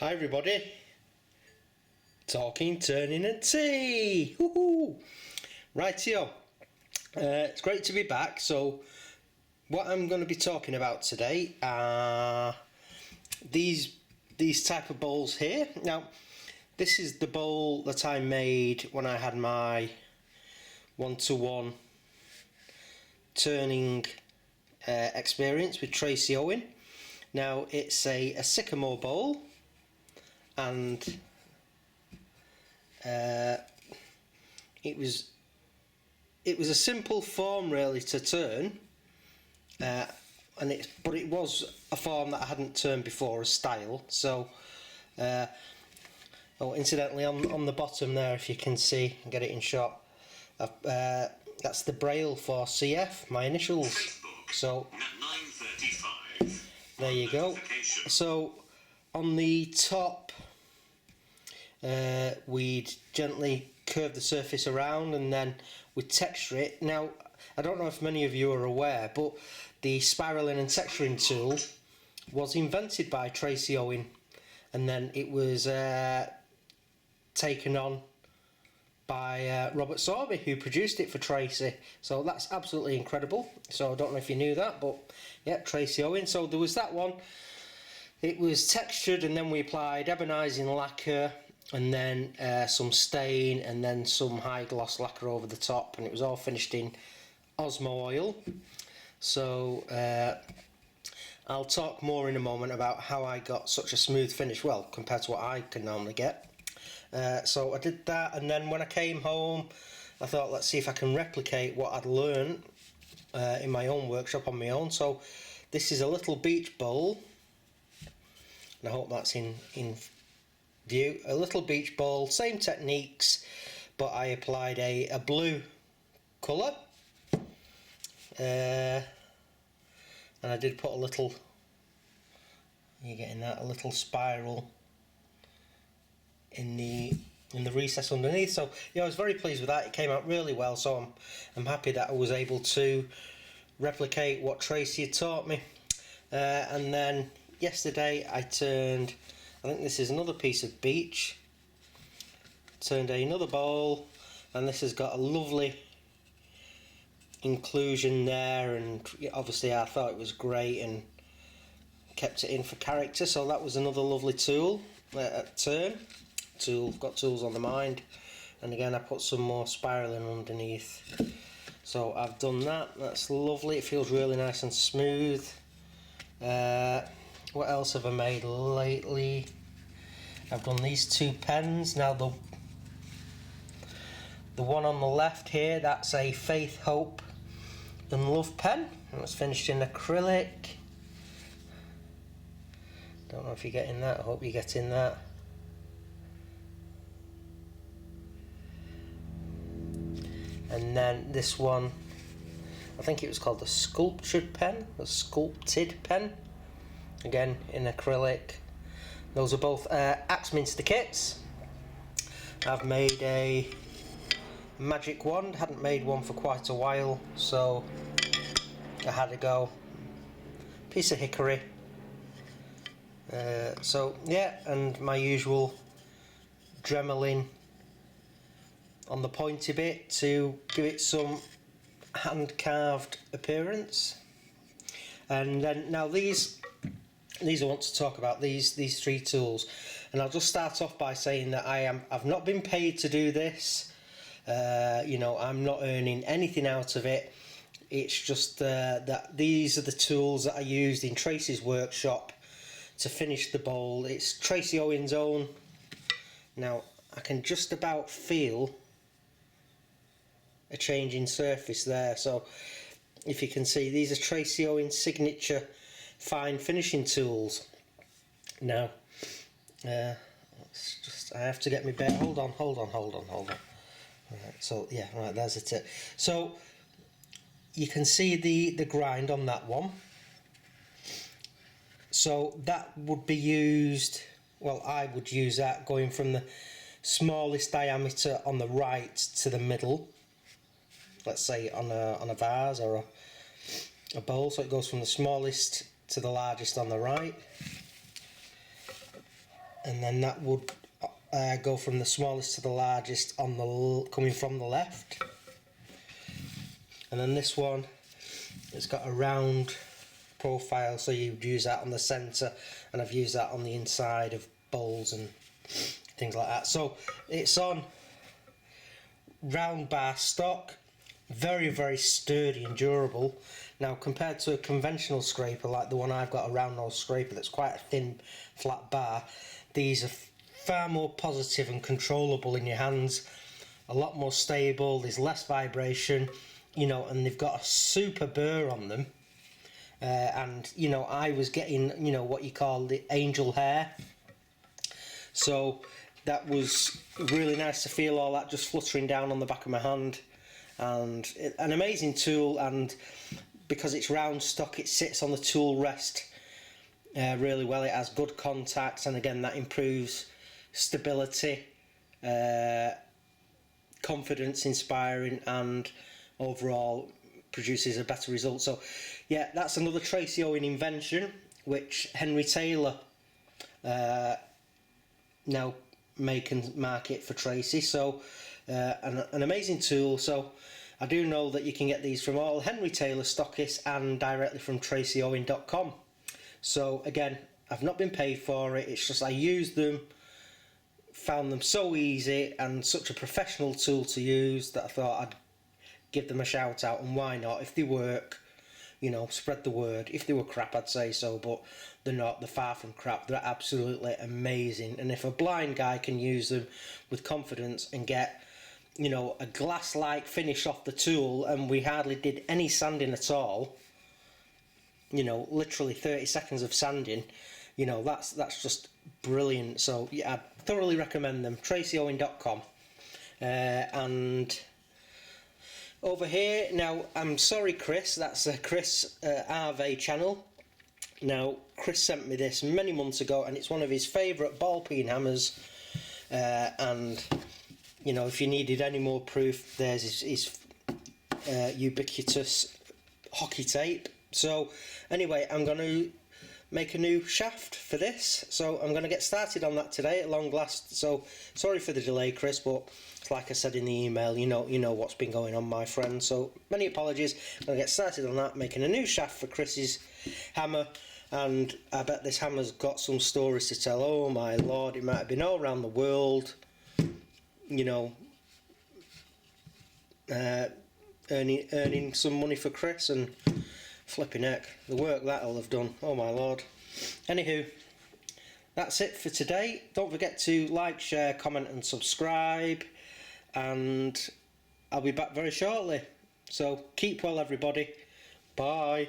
Hi everybody, talking, turning and tea. Woohoo! Rightio, it's great to be back. So what I'm going to be talking about today are these type of bowls here. Now this is the bowl that I made when I had my one-to-one turning experience with Tracy Owen. Now it's a sycamore bowl, and it was a simple form really to turn, but it was a form that I hadn't turned before, a style. So incidentally, on the bottom there, if you can see, get it in shot, that's the braille for CF, my initials. So there you go. So on the top, we'd gently curve the surface around and then we'd texture it. Now, I don't know if many of you are aware, but the spiraling and texturing tool was invented by Tracy Owen, and then it was taken on by Robert Sorby, who produced it for Tracy. So that's absolutely incredible. So I don't know if you knew that, but yeah, Tracy Owen. So there was that one. It was textured, and then we applied ebonising lacquer, and then some stain, and then some high gloss lacquer over the top, and it was all finished in Osmo oil. So I'll talk more in a moment about how I got such a smooth finish, well, compared to what I can normally get. So I did that, and then when I came home I thought, let's see if I can replicate what I'd learned in my own workshop on my own. So this is a little beach bowl, and I hope that's in view. A little beach bowl, same techniques, but I applied a blue colour, and I did put a little, you're getting that, a little spiral in the recess underneath. So yeah, I was very pleased with that. It came out really well, so I'm happy that I was able to replicate what Tracy had taught me. And then yesterday I turned, I think this is another piece of beach, turned another bowl, and this has got a lovely inclusion there, and obviously I thought it was great and kept it in for character. So that was another lovely tool, got tools on the mind. And again, I put some more spiraling underneath. So I've done that. That's lovely. It feels really nice and smooth. What else have I made lately? I've done these two pens. Now the one on the left here, that's a Faith, Hope and Love pen, and it's finished in acrylic. Don't know if you're getting that. I hope you're getting that. And then this one, I think it was called a sculpted pen, again in acrylic. Those are both Axminster kits. I've made a magic wand, hadn't made one for quite a while, so I had to go. Piece of hickory. So yeah, and my usual Dremelin on the pointy bit to give it some hand carved appearance. And then now these I want to talk about, these three tools, and I'll just start off by saying that I've not been paid to do this. You know, I'm not earning anything out of it. It's just that these are the tools that I used in Tracy's workshop to finish the bowl. It's Tracy Owen's own. Now I can just about feel a change in surface there. So if you can see, these are Tracy Owen's signature fine finishing tools. Now it's just, I have to get my bear. Hold on. Right, so yeah, right, there's the tip. So you can see the grind on that one. So that would be used, well, I would use that going from the smallest diameter on the right to the middle, let's say on a vase or a bowl. So it goes from the smallest to the largest on the right. and then that would go from the smallest to the largest on the coming from the left. And then this one, it's got a round profile, so you'd use that on the centre, and I've used that on the inside of bowls and things like that. So it's on round bar stock, very, very sturdy and durable. Now, compared to a conventional scraper like the one I've got, a round nose scraper that's quite a thin flat bar, these are far more positive and controllable in your hands, a lot more stable, there's less vibration, you know, and they've got a super burr on them. And you know, I was getting, you know, what you call the angel hair, so that was really nice to feel all that just fluttering down on the back of my hand. And an amazing tool, and because it's round stock, it sits on the tool rest really well. It has good contacts, and again that improves stability, confidence inspiring, and overall produces a better result. So yeah, that's another Tracy Owen invention which Henry Taylor now make and market for Tracy. So an amazing tool. So I do know that you can get these from all Henry Taylor stockists and directly from tracyowen.com. So again, I've not been paid for it, it's just I used them, found them so easy and such a professional tool to use that I thought I'd give them a shout out. And why not? If they work, you know, spread the word. If they were crap, I'd say so, but they're not. They're far from crap. They're absolutely amazing. And if a blind guy can use them with confidence and get, you know, a glass-like finish off the tool, and we hardly did any sanding at all, you know, literally 30 seconds of sanding, you know, that's just brilliant. So yeah, I thoroughly recommend them. tracyowen.com. And over here, now, I'm sorry Chris, that's a Chris RV channel. Now, Chris sent me this many months ago, and it's one of his favourite ball peen hammers, and you know, if you needed any more proof, there's his ubiquitous hockey tape. So anyway, I'm going to make a new shaft for this, so I'm going to get started on that today at long last. So sorry for the delay, Chris, but like I said in the email, you know what's been going on, my friend. So many apologies. I'm going to get started on that, making a new shaft for Chris's hammer, and I bet this hammer's got some stories to tell. Oh my lord, it might have been all around the world, you know, earning some money for Chris, and flipping heck, the work that'll have done, oh my lord. Anywho, that's it for today. Don't forget to like, share, comment and subscribe, and I'll be back very shortly. So keep well everybody. Bye.